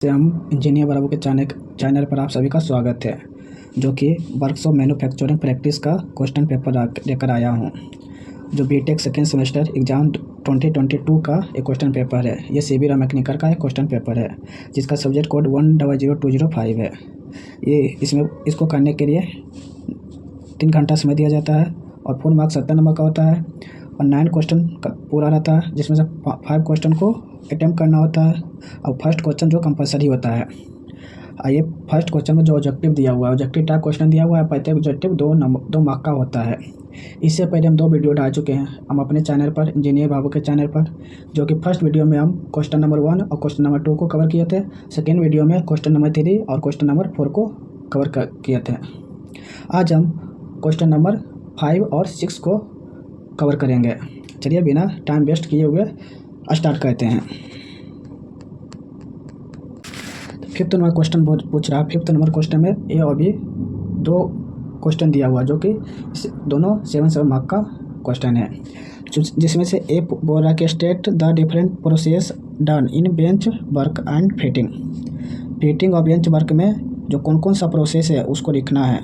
से हम इंजीनियर बाबू के चैनल पर आप सभी का स्वागत है, जो कि वर्कशॉप मैन्युफैक्चरिंग प्रैक्टिस का क्वेश्चन पेपर लेकर आया हूँ, जो बीटेक सेकेंड सेमेस्टर एग्ज़ाम 2022 का एक क्वेश्चन पेपर है। ये सिविल और मैकेनिकल का एक क्वेश्चन पेपर है, जिसका सब्जेक्ट कोड 100205 है। इसको करने के लिए 3 घंटा समय दिया जाता है और फुल मार्क्स 70 नंबर का होता है और 9 क्वेश्चन पूरा रहता है, जिसमें से 5 क्वेश्चन को अटैम्प्ट करना होता है और फर्स्ट क्वेश्चन जो कंपलसरी होता है। आइए, फर्स्ट क्वेश्चन में जो ऑब्जेक्टिव दिया हुआ है, ऑब्जेक्टिव टाइप क्वेश्चन दिया हुआ है। प्रत्येक ऑब्जेक्टिव 2 मार्क का होता है। इससे पहले हम 2 वीडियो डाल चुके हैं हम अपने चैनल पर, इंजीनियर बाबू के चैनल पर, जो कि फर्स्ट वीडियो में हम क्वेश्चन नंबर 1 और क्वेश्चन नंबर 2 को कवर किए थे। सेकेंड वीडियो में क्वेश्चन नंबर 3 और क्वेश्चन नंबर 4 को कवर किए थे। आज हम क्वेश्चन नंबर 5 और 6 को कवर करेंगे। चलिए बिना टाइम वेस्ट किए हुए स्टार्ट करते हैं। फिफ्थ नंबर क्वेश्चन पूछ रहा है। फिफ्थ नंबर क्वेश्चन में ए और बी 2 क्वेश्चन दिया हुआ, जो कि दोनों 7 मार्क का क्वेश्चन है, जिसमें से ए बोल रहा है कि state the different process done in bench work and fitting. Fitting और बेंच वर्क में जो कौन कौन सा प्रोसेस है उसको लिखना है।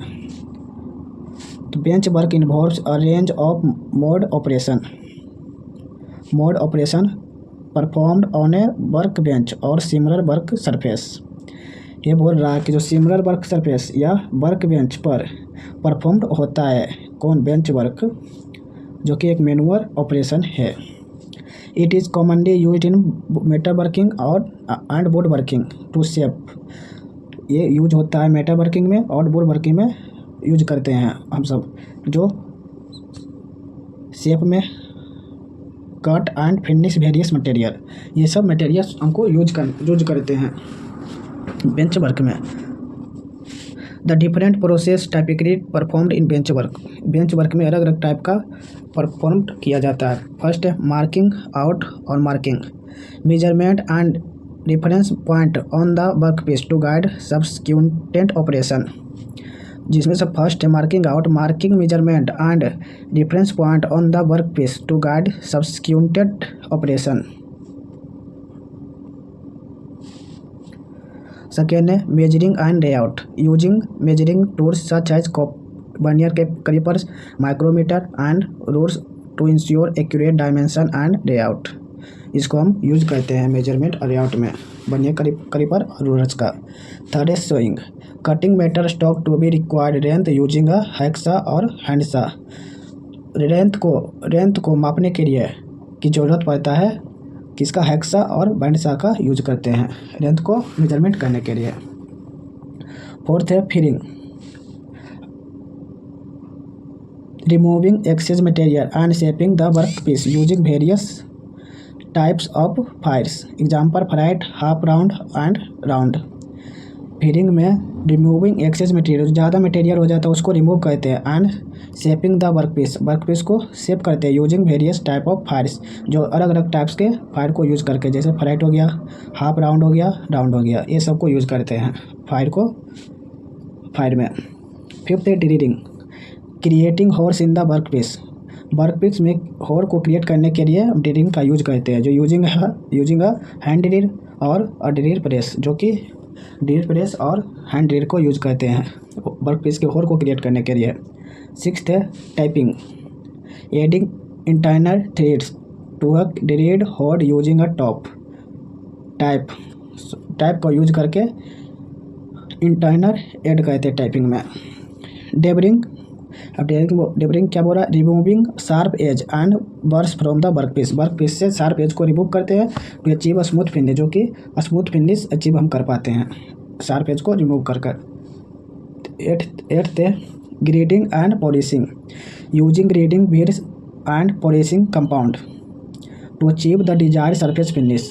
तो bench work involves a range of mode operation performed on a work bench और सिमिलर वर्क सरफेस। ये बोल रहा है कि जो सिमिलर वर्क सरफेस या वर्क बेंच पर परफॉर्म्ड होता है कौन बेंच वर्क, जो कि एक मैनुअल ऑपरेशन है। It is commonly used in metal working और and board working to shape. ये यूज होता है मेटल वर्किंग में और बोर्ड वर्किंग में यूज करते हैं हम सब, जो शेप में cut and finish various material, ये सब मटेरियल हमको यूज करते हैं बेंच वर्क में। The different process typically performed in bench work में अलग अलग टाइप का परफॉर्म किया जाता है। फर्स्ट है मार्किंग आउट और marking measurement and reference point on the work piece to guide subsequent operation, जिसमें से फर्स्ट है marking out, marking measurement and reference point on the work piece to guide subsequent operation. Second है measuring and layout using measuring tools such as vernier calipers, micrometer and rules to ensure accurate dimension and layout. इसको हम use करते हैं measurement और layout में, vernier caliper और rulers का। Third है sawing cutting metal stock to be required length using a hacksaw और हैंडसा। लेंथ को मापने के लिए की ज़रूरत पड़ता है किसका, हैक्सा और बैंडसा का यूज करते हैं लेंथ को मेजरमेंट करने के लिए। फोर्थ है filing removing excess material and shaping the work piece using various types of files, example flat, half round and round. Filing में रिमूविंग एक्सेस मटेरियल, ज़्यादा मटेरियल हो जाता है उसको रिमूव करते हैं, and shaping the work piece को shape करते हैं using various type of files, जो अलग अलग टाइप्स के फायर को यूज़ करके, जैसे फ्लैट हो गया, हाफ राउंड हो गया, राउंड हो गया, ये सब को यूज़ करते हैं फायर में। फिफ्थ है drilling creating holes in the work piece में होल को क्रिएट करने के लिए ड्रिलिंग का यूज करते हैं, जो यूजिंग अ हैंड ड्रिल और अ ड्रिल प्रेस, जो कि ड्रिल प्रेस और हैंड ड्रिल को यूज करते हैं वर्क पीस के होल को क्रिएट करने के लिए। सिक्स्थ है tapping adding internal threads to a drilled hole using a tap को यूज करके इंटरनल ऐड करते हैं टाइपिंग में। डेबरिंग क्या बोल रहा है, removing sharp edge and burrs from the work piece से शार्प एज को रिमूव करते हैं टू अचीव स्मूथ फिनिश, जो कि स्मूथ फिनिश अचीव हम कर पाते हैं शार्प एज को रिमूव कर। एट्थ है grinding and polishing using grinding wheels and polishing compound to achieve the desired surface finish,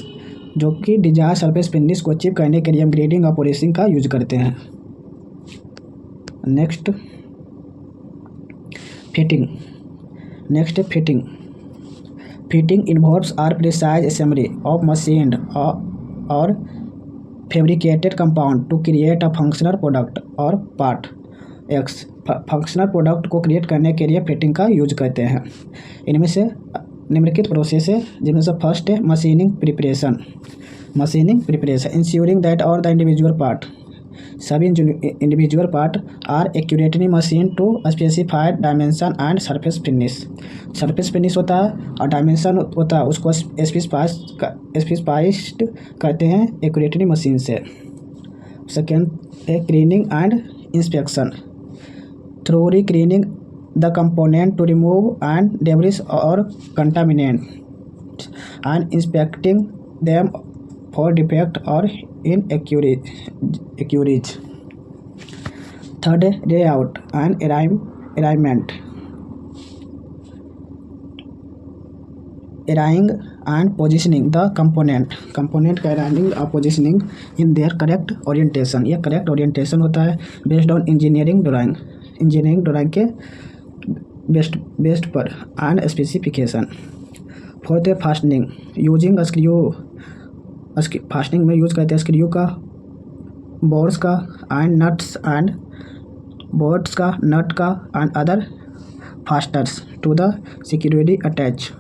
जो कि डिजायर सरफेस फिनिश को अचीव करने के लिए हम ग्रेडिंग और पॉलिशिंग का यूज करते हैं। Next fitting involves are precise assembly of machined और fabricated compound to create a functional product और पार्ट एक्स। फंक्शनल प्रोडक्ट को क्रिएट करने के लिए फिटिंग का यूज करते हैं। इनमें से निम्नलिखित प्रोसेस है, जिनमें से फर्स्ट है machining preparation, machining preparation ensuring that all the individual part, सभी individual part are accurately machine to specified dimension and surface finish. Surface finish होता है और डायमेंशन होता है, उसको स्पेसिफाइड करते हैं एक्यूरेटली मशीन से। सेकेंड है cleaning and inspection, thoroughly cleaning the component to remove and debris और contaminant and inspecting them for defect और inaccuracies. Third, layout and alignment, arranging and positioning the component का arranging और positioning in their correct orientation, ये correct orientation होता है based on engineering drawing के based पर and specification. Fourth है fastening, using screw, fastening में यूज करते हैं स्क्रू का, बोर्ड्स का एंड नट्स एंड बोर्ड्स का, नट का and other fasteners to the security attach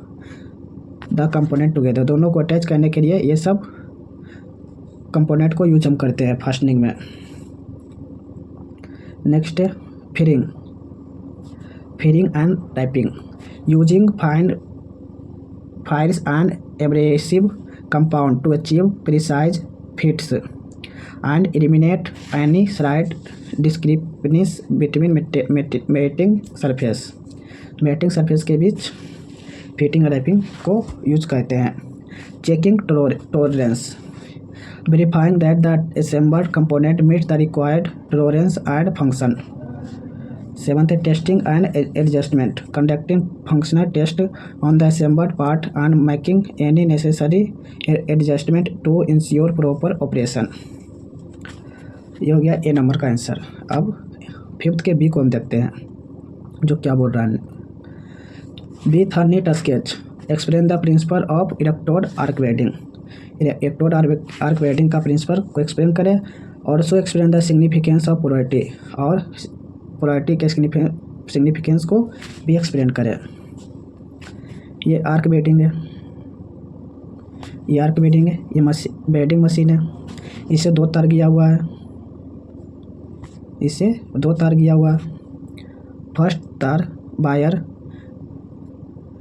the component together, दोनों को अटैच करने के लिए ये सब कंपोनेंट को यूज हम करते हैं फास्टनिंग में। नेक्स्ट है firing and wrapping, using fires and abrasive compound to achieve precise fits and eliminate any slight discrepancies between mating surface के बीच फिटिंग और रैपिंग को यूज करते हैं। Checking tolerance, verifying that the assembled component meets the required tolerance and function. Seventh, testing and adjustment, conducting functional test on the assembled part and making any necessary adjustment to ensure proper operation. ये हो गया ए number का answer. अब fifth के B को हम देखते हैं जो क्या बोल रहा है। बी था NEET sketch, explain the principle of electrode arc welding, electrode arc welding का प्रिंसिपल को एक्सप्लेन करें और so explain the significance of polarity, और पोलैरिटी के सिग्निफिकेंस को भी एक्सप्लेन करें। ये आर्क वेल्डिंग है, ये वेल्डिंग मशीन है, इसे दो तार गया हुआ है, फर्स्ट तार वायर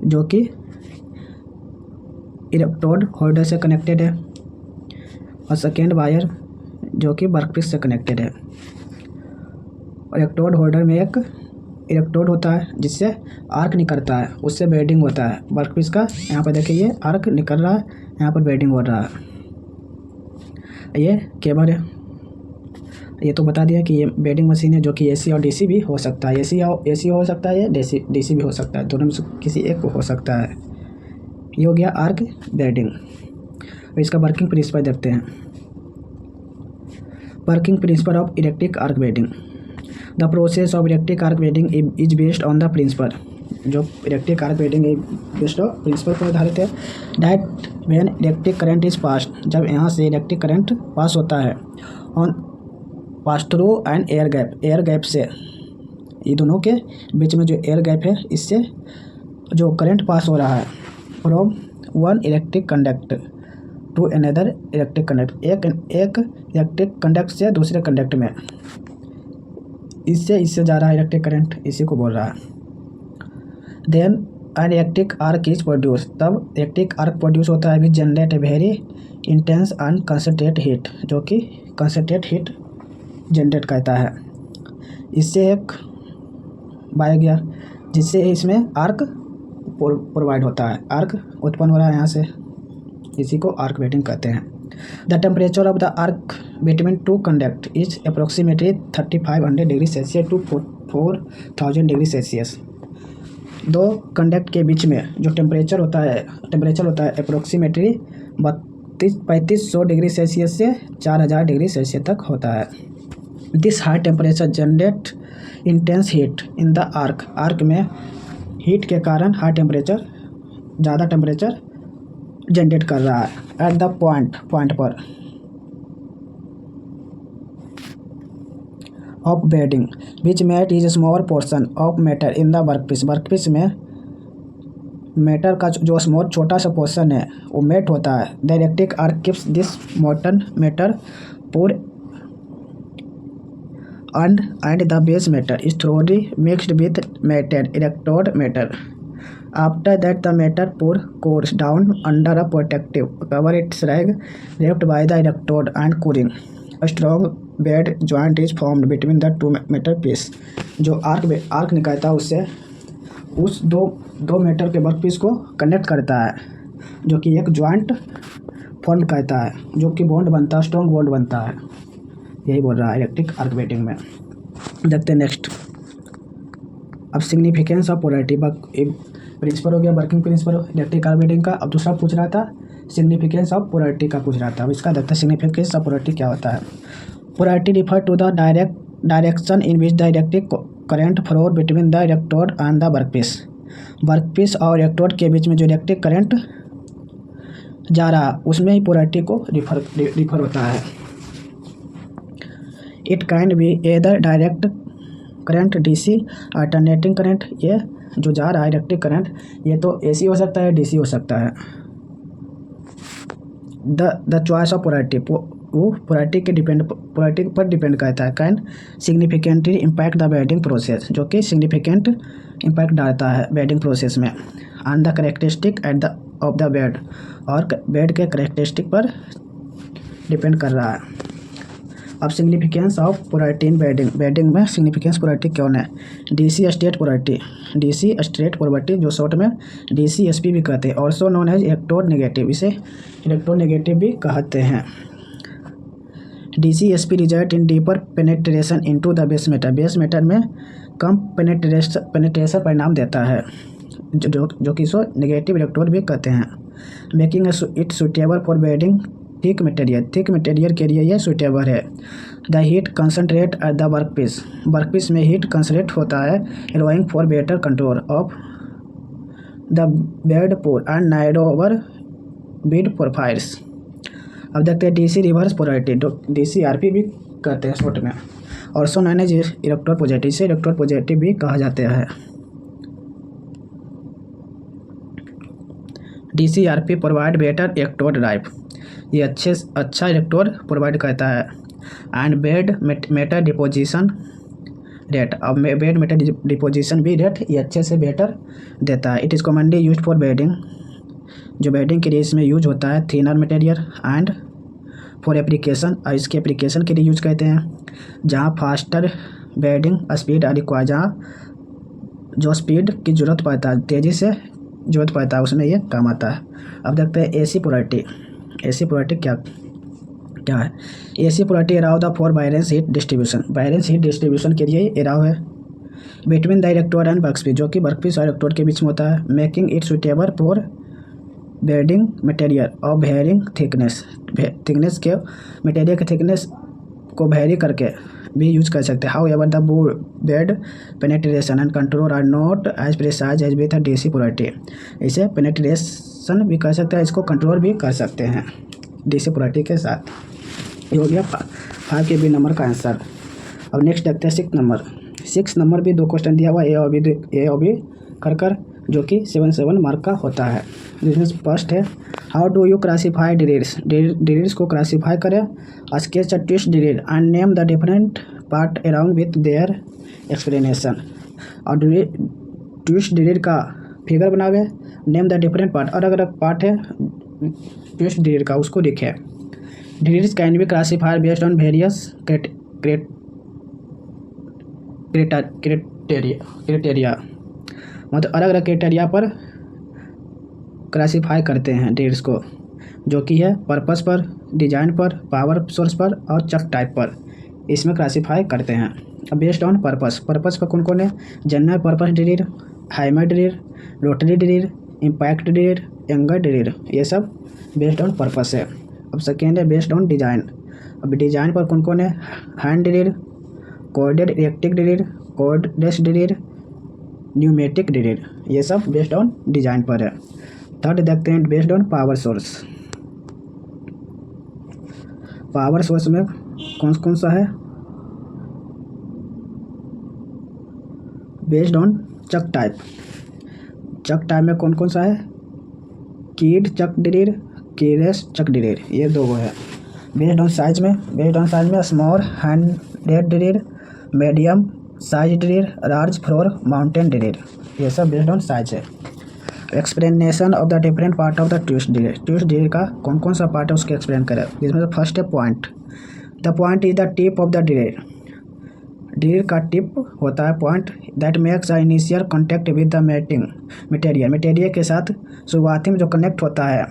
जो कि इलेक्ट्रोड होल्डर से कनेक्टेड है और सेकेंड वायर जो कि वर्कपीस से कनेक्टेड है। इलेक्ट्रोड होल्डर में एक इलेक्ट्रोड होता है जिससे आर्क निकलता है, उससे वेल्डिंग होता है। वर्कपीस का यहाँ पर देखिए ये आर्क निकल रहा है, यहाँ पर वेल्डिंग हो रहा है। ये केबल है, ये तो बता दिया कि ये वेल्डिंग मशीन है जो कि एसी और डीसी भी हो सकता है, एसी हो सकता है, ये डीसी भी हो सकता है, दोनों में से किसी एक को हो सकता है। ये हो गया आर्क वेल्डिंग। इसका वर्किंग प्रिंसिपल देखते हैं। Working principle of electric arc welding, the process of electric arc welding is based on the principle, जो electric arc welding based on principle पर आधारित है। That when electric current is pass, जब यहाँ से electric current pass होता है on pass through and air gap से, ये दोनों के बीच में जो एयर गैप है इससे जो करंट पास हो रहा है from one electric conduct to another electric conduct, एक इलेक्ट्रिक कंडक्ट से दूसरे कंडक्ट में, इससे जा रहा है इलेक्ट्रिक करंट, इसी को बोल रहा है। Then an electric arc is produce, तब इलेक्ट्रिक आर्क प्रोड्यूस होता है which generate a very intense and concentrate heat, जो कि कंसनट्रेट हीट जनरेट करता है। इससे एक बाय गया जिससे इसमें आर्क प्रोवाइड होता है, आर्क उत्पन्न हो रहा है यहाँ से, इसी को आर्क वेल्डिंग कहते हैं। The temperature of the arc between two conduct is approximately 3500 degree Celsius to 4000 degree Celsius. दो कंडक्ट के बीच में जो टेम्परेचर होता है अप्रोक्सीमेटली 3500 डिग्री सेल्सियस से 4000 डिग्री सेल्सियस तक होता है। This high temperature generate intense heat in the arc में हीट के कारण हाई टेम्परेचर, ज़्यादा टेम्परेचर जनरेट कर रहा है। एट द पॉइंट पर of welding which melt is small portion of metal in the workpiece, workpiece में मैटर का जो स्मॉल छोटा सा पोर्शन है वो मेट होता है। The electric arc keeps this molten matter pour and the base matter is thoroughly mixed with melted electrode matter. After that, the matter pour cools down under a protective cover. It's rag wrapped by the electrode and cooling. A strong bed joint is formed between the two metal piece. जो arc निकलता है उससे उस दो metal के work piece को connect करता है, जो कि एक ज्वाइंट फॉर्म करता है, जो कि बॉन्ड बनता है, स्ट्रॉन्ग बॉन्ड बनता है। यही बोल रहा है इलेक्ट्रिक आर्क वेल्डिंग में। देखते हैं नेक्स्ट। अब सिग्निफिकेंस ऑफ पोलैरिटी प्रिंसिपल हो गया, working principle electric arc welding का। अब दूसरा पूछ रहा था सिग्निफिकेंस ऑफ पोलैरिटी का पूछ रहा था। अब इसका देखते हैं सिग्निफिकेंस ऑफ पोलैरिटी क्या होता है। Polarity refer to the direction in which the electric current flow between the electrode and the workpiece और इलेक्ट्रोड के बीच में जो इलेक्ट्रिक करंट जा रहा उसमें ही पोलैरिटी को रिफर होता है। It can be either direct current DC alternating current. ये जो जा रहा है इलेक्ट्रिक करंट ये तो एसी हो सकता है, डीसी हो सकता है। द चॉइस ऑफ पोलैरिटी वो पोलैरिटी पर डिपेंड करता है। Can significantly impact the welding process, जो कि सिग्निफिकेंट इम्पैक्ट डालता है वेल्डिंग प्रोसेस में। And the characteristic of the bead, और बेड के करेक्टरिस्टिक पर डिपेंड कर रहा है। अब significance of polarity in welding में सिग्निफिकेंस पोलैरिटी कौन है? डीसी स्ट्रेट पोलैरिटी जो शॉर्ट में DCSP भी कहते हैं, also known as electrode negative, इसे इलेक्ट्रोड नेगेटिव भी कहते हैं। DCSP result in deeper penetration into the base matter में कम पेनेट्रेशन परिणाम देता है, जो कि इसको नेगेटिव इलेक्ट्रोड भी कहते हैं। Making it suitable for welding thick material के लिए ये सुटेबल है। The heat concentrate at the workpiece में हीट कंसनट्रेट होता है, allowing for better control of the bead pool and नाइडोवर बीड प्रोफाइल्स। अब देखते हैं DC रिवर्स पोलैरिटी, DCRP भी कहते हैं शॉर्ट में, also known as electrode positive, इसे इलेक्ट्रोड पॉजिटिव भी कहा जाता है। DCRP provide better electrode life, ये अच्छा इलेक्ट्रोड प्रोवाइड करता है। And bead metal deposition rate, अब बेड मेटर डिपोजिशन भी रेट ये अच्छे से बेटर देता है। It is commonly use for beading, जो बेडिंग के लिए इसमें यूज होता है। Thinner material and for application, और इसके एप्लीकेशन के लिए यूज करते हैं जहाँ फास्टर बेडिंग स्पीड रिक्वायर, जहाँ जो स्पीड की ज़रूरत पड़ता है, तेज़ी से ज़रूरत पड़ता है, उसमें ये काम आता है। अब देखते हैं AC पोलैरिटी क्या है? AC पोलैरिटी अराउ the for balance heat distribution के लिए अराउ है between the electrode and workpiece, जो कि वर्कपीस और इलेक्ट्रोड के बीच में होता है। Making it suitable for beading material of varying thickness के मटेरियल के थिकनेस को वेरी करके भी यूज कर सकते हैं। However the bead penetration and control are not as precise as with DC polarity, इसे पेनेट्रेशन भी कर सकते हैं, इसको कंट्रोल भी कर सकते हैं DC पोलैरिटी के साथ। ये हो गया 5 के बी नंबर का आंसर। अब नेक्स्ट देखते हैं 6 नंबर भी 2 क्वेश्चन दिया हुआ ए और बी कर जो कि 7 मार्क का होता है। जिसमें फर्स्ट है how do you classify drills को क्लासीफाई करें। Sketch a twist drill and name the different part around with their explanation. और ट्विस्ट ड्रिल का फिगर बनावे, नेम द डिफरेंट पार्ट, अलग अलग पार्ट है ट्विस्ट ड्रिल का, उसको लिखे। Drills can be classified based on various criteria, मतलब अलग अलग क्राइटेरिया पर क्लासीफाई करते हैं ड्रिल्स को, जो कि है पर्पस पर, डिजाइन पर, पावर सोर्स पर और चक टाइप पर, इसमें क्लासीफाई करते हैं। अब बेस्ड ऑन पर्पस पर कौन है? General purpose drill, hammer drill, rotary drill, impact drill, एंगर ड्रिल, ये सब बेस्ड ऑन पर्पस है। अब सेकेंड है बेस्ड ऑन डिजाइन। अब डिजाइन पर कौन है? Hand drill, corded electric drill, cordless drill, pneumatic drill, ये सब बेस्ड ऑन डिजाइन पर है। थर्ड देखते हैं बेस्ड ऑन पावर सोर्स में कौन सा है? Based on chuck type, chuck type में कौन कौन सा है? Keyed chuck drill, keyless chuck drill, ये दो है। बेस्ड ऑन साइज में small handed drill, medium size drill, large floor mountain drill, ये सब बेस्ड ऑन साइज है। Explanation of the different part of the twist drill. Twist drill का कौन कौन सा पार्ट है उसके एक्सप्लेन करें, जिसमें से फर्स्ट है point. The point is the tip of the drill. Drill का टिप होता है point, that makes the initial contact with the mating material के साथ शुरुआती में जो कनेक्ट होता है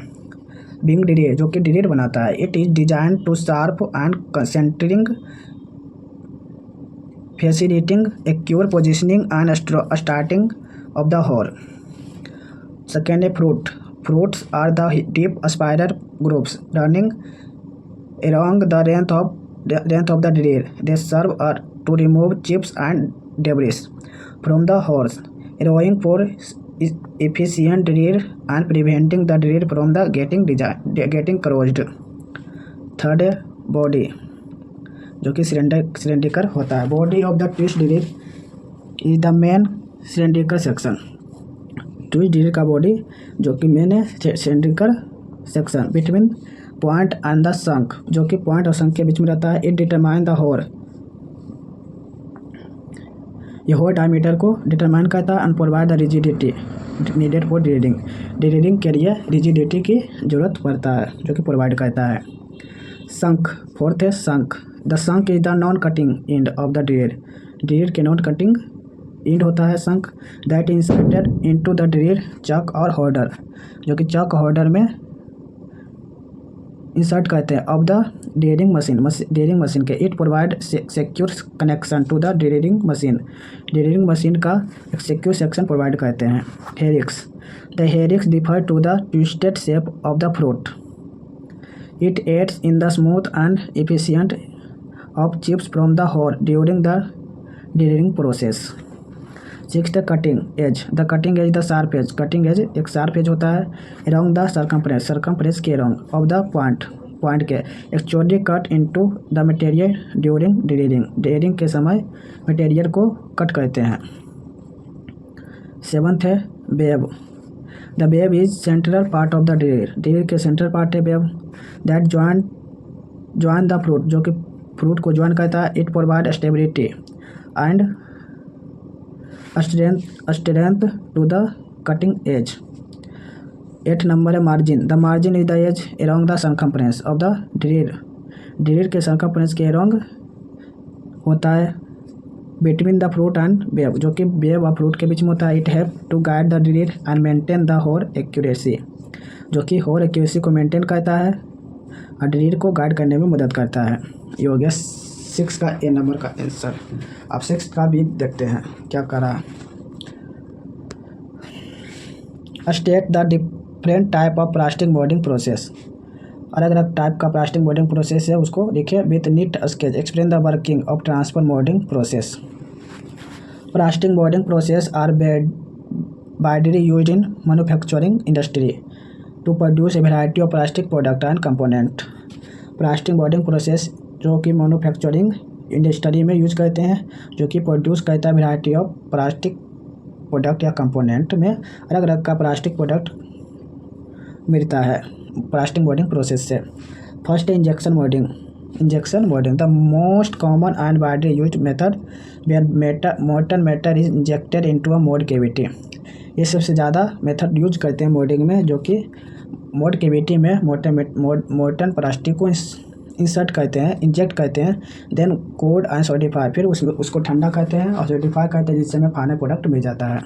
बिंग ड्रिल, जो कि ड्रिल बनाता है। It is design to sharp and concentric facilitating accurate positioning and starting of the hole. Second है flute. Flutes are the deep spiral grooves running along the length of the drill. They serve to remove chips and debris from the holes, allowing for efficient drill and preventing the drill from the getting corroded. Third है body, जो कि cylindrical होता है। Body of the twist drill is the main cylindrical section. Twist drill का body जो कि main है cylindrical section between point and the shank, जो कि पॉइंट और संक के बीच में रहता है। इट डिटरमाइन द होल, ये होल डायमीटर को डिटरमाइन करता है and provide the rigidity needed for drilling. Drilling के लिए रिजिडिटी की जरूरत पड़ता है, जो कि प्रोवाइड करता है। संक, फोर्थ है shank. The shank is the non cutting end of the drill. Drill के नॉन कटिंग एंड होता है shank, that inserted into the drill chuck और होल्डर, जो कि चक होल्डर में इंसर्ट करते हैं ऑफ द ड्रिलिंग मशीन के। It provide secure connection to the drilling machine का एक सिक्योर सेक्शन प्रोवाइड करते हैं। Helix, the helix differ to the twisted shape of the flute. It aids in the smooth and efficient of chips from the hole during the drilling process. Sixth cutting edge. The cutting edge the sharp edge. Cutting edge एक sharp edge होता है around the circumference के around of the point के एक चौड़ी cut into the material during drilling के समय material को कट करते हैं। सेवंथ है web. The web is central part of the drill के सेंट्रल पार्ट है web, that join the flute, जो कि फ्रूट को ज्वाइन करता है। It provide stability and strength to the cutting edge. 8 number है margin. The margin is the edge around the circumference of the drill के circumference के around होता है between the fruit and web, जो कि वेब और फ्रूट के बीच में होता है। It have to guide the drill and maintain the hole accuracy, जो कि होल एक्यूरेसी को मेंटेन करता है और ड्रिल को गाइड करने में मदद करता है। ये हो गया 6 का ए नंबर का आंसर। अब 6 का भी देखते हैं क्या करा। State the different type of plastic moulding process. अलग अलग टाइप का प्लास्टिक मोल्डिंग प्रोसेस है, उसको लिखिए with neat sketch. Explain the working of transfer moulding process. Plastic moulding process are widely used in manufacturing industry to produce a variety of plastic product and component। Plastic moulding process जो कि manufacturing industry में use करते हैं, जो कि produce करता है variety of plastic product या कंपोनेंट में अलग अलग का प्लास्टिक प्रोडक्ट मिलता है प्लास्टिक मोल्डिंग प्रोसेस से। फर्स्ट है injection moulding. The most common and widely used method where molten matter is injected into a mould cavity. ये सबसे ज़्यादा मेथड यूज करते हैं मोल्डिंग में, जो कि मोल्ड कैविटी में मोल्टन प्लास्टिक को इंसर्ट करते हैं, इंजेक्ट करते हैं, देन कोल्ड एंड सॉलिडिफाई, फिर उसको ठंडा करते हैं और सॉलिडिफाई करते हैं, जिससे हमें फाइनल प्रोडक्ट मिल जाता है।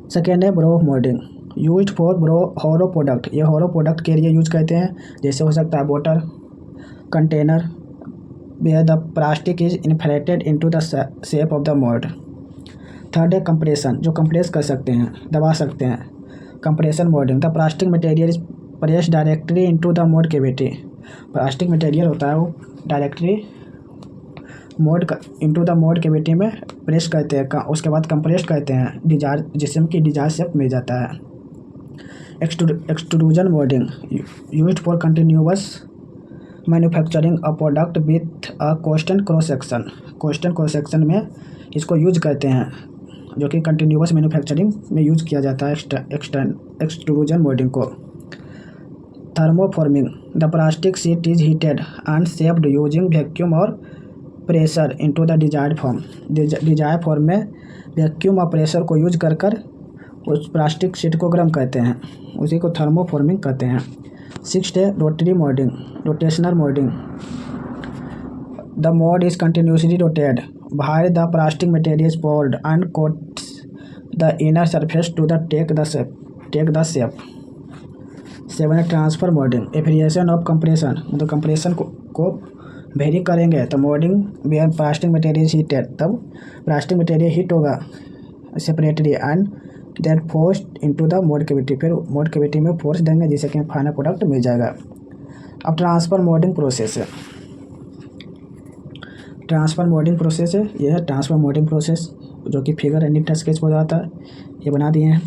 सेकेंड है bro moulding, use for hollow product. ये हॉलो प्रोडक्ट के लिए यूज करते हैं, जैसे हो सकता है बोतल, container, where the plastic is inflated into the shape of the mould. Third है कंप्रेशन, जो कंप्रेस कर सकते हैं, दबा सकते हैं। Compression moulding, the plastic material is pressed directly into the mould cavity. Plastic material होता है वो directly into the mould cavity में प्रेस करते हैं, उसके बाद कंप्रेस करते हैं जिससे कि डिजायर शेप मिल जाता है। Extrusion moulding, used for continuous manufacturing a product with a constant cross section. Constant cross section में इसको यूज करते हैं जो कि कंटिन्यूअस मैन्युफैक्चरिंग में यूज किया जाता है एक्सट्रूजन मोल्डिंग को। Thermoforming, the plastic sheet is heated and shaped using vacuum और pressure into the desired form. Desired form में वैक्यूम और प्रेशर को यूज कर उस प्लास्टिक शीट को गर्म करते हैं, उसी को थर्मोफॉर्मिंग कहते हैं। 6 rotary moulding, rotational moulding, the mould is continuously rotated while the plastic material is poured and coats the inner surface to take the shape. 7 transfer moulding, variation of compression, मतलब compression को vary करेंगे तो moulding where plastic material heated, तब plastic material heat होगा separately and then forced into the mould cavity, फिर mould cavity में force देंगे जिससे कि फाइनल प्रोडक्ट मिल जाएगा। अब ट्रांसफर मोल्डिंग प्रोसेस है, ट्रांसफर मोल्डिंग प्रोसेस है, यह है ट्रांसफर मोल्डिंग प्रोसेस जो कि फिगर एंड स्केच हो जाता है, ये बना दिए हैं।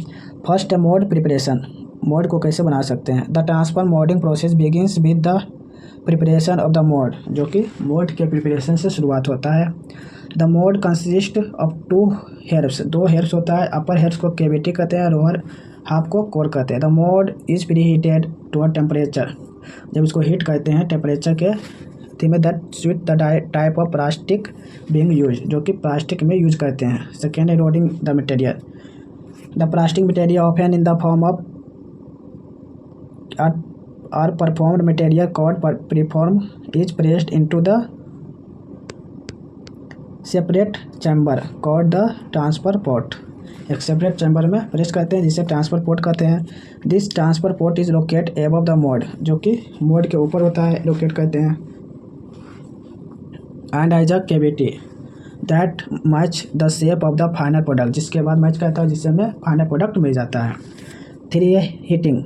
फर्स्ट है मोल्ड प्रिपरेशन, मोल्ड को कैसे बना सकते हैं। The transfer moulding process begins with the preparation of the mould, जो कि मोल्ड के प्रिपरेशन से शुरुआत होता है। The mould consist of 2 hairs, 2 hairs होता है, अपर हेयर्स को कैविटी कहते हैं, लोअर हाफ को कोर कहते हैं। The mould is preheated to a temperature, जब इसको हीट करते हैं टेम्परेचर के में that switch the type of plastic being use, जो कि प्लास्टिक में यूज करते हैं। सेकेंड है loading the material, the plastic material often in the form of are performed material called preform is pressed into the separate chamber called the transfer port, एक separate chamber में press करते हैं जिसे transfer port कहते हैं। This transfer port is locate above the mould, जो कि mould के ऊपर होता है, लोकेट करते हैं। And as a cavity that match the shape of the final product, जिसके बाद मैच करता है जिससे हमें फाइनल प्रोडक्ट मिल जाता है। 3 है हीटिंग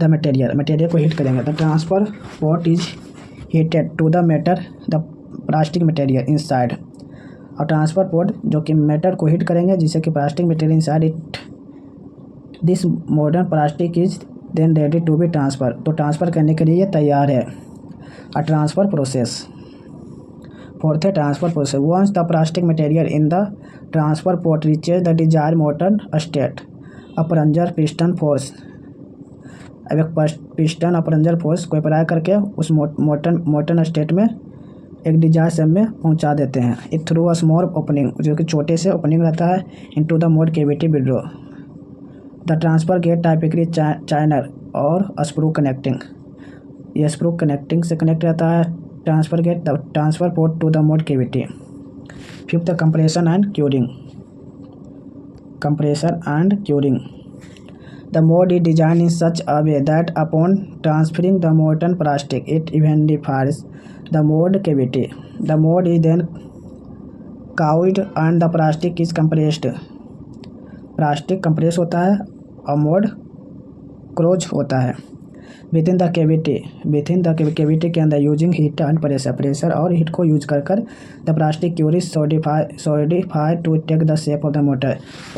द मटेरियल को हीट करेंगे। The transfer port is heated to the the plastic material inside, और ट्रांसफर पोर्ट जो कि मेटल को हीट करेंगे जिससे कि plastic material inside it this modern plastic is then ready to be transfer, तो ट्रांसफ़र करने के लिए ये तैयार है। अ ट्रांसफर प्रोसेस, 4th है transfer process, once the plastic material in the transfer port reaches the desire molten state, a plunger piston force, अब एक पिस्टन और प्लंजर फोर्स को अप्लाई करके उस मोल्टन स्टेट में एक डिजायर शेप में पहुंचा देते हैं। It through a small opening, जो कि छोटे से ओपनिंग रहता है, into the mould cavity below. The transfer gate typically चाइनर और स्क्रू कनेक्टिंग, ये स्क्रू कनेक्टिंग से कनेक्ट रहता है। Transfer gate the transfer port to the mould cavity. 5th compression and curing, compression and curing, the mould is design in such a way that upon transferring the molten plastic it इवेंटिफाइज the mould cavity, the mould is then closed and the plastic is compressed, plastic compress होता है और mould close होता है। With in the cavity के अंदर using heat and pressure और heat को यूज कर the plastic cure is solidify to take the shape of the mould,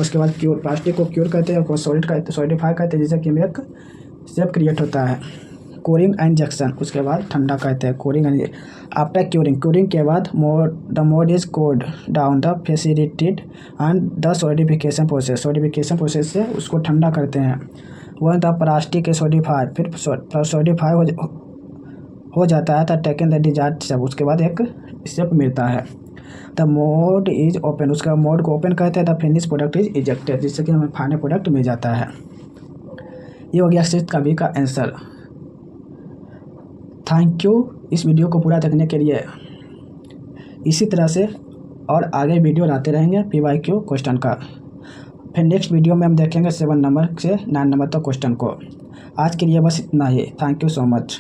उसके बाद प्लास्टिक को क्यूर करते हैं, सॉलिडिफाई करते हैं जिससे कि एक शेप क्रिएट होता है। कूलिंग एंड इंजेक्शन, उसके बाद ठंडा करते हैं। कूलिंग एंड आफ्टर क्यूरिंग के बाद the mould is cold down the facilitated and the solidification process से उसको ठंडा करते हैं। वन द प्लास्टिक के सॉलिडिफाई, फिर सॉलिडिफाई हो जाता है, तब टेकन द डिजायर्ड शेप, उसके बाद एक शेप मिलता है। द मोल्ड इज ओपन, उसका मोल्ड को ओपन करते हैं। The finish product is ejected, जिससे कि हमें फाइनल प्रोडक्ट मिल जाता है। ये हो गया सिर्फ कभी का आंसर। थैंक यू इस वीडियो को पूरा देखने के लिए। इसी तरह से और आगे वीडियो लाते रहेंगे PYQ क्वेश्चन का। फिर नेक्स्ट वीडियो में हम देखेंगे 7 नंबर से 9 नंबर तक क्वेश्चन को। आज के लिए बस इतना ही। Thank you so much.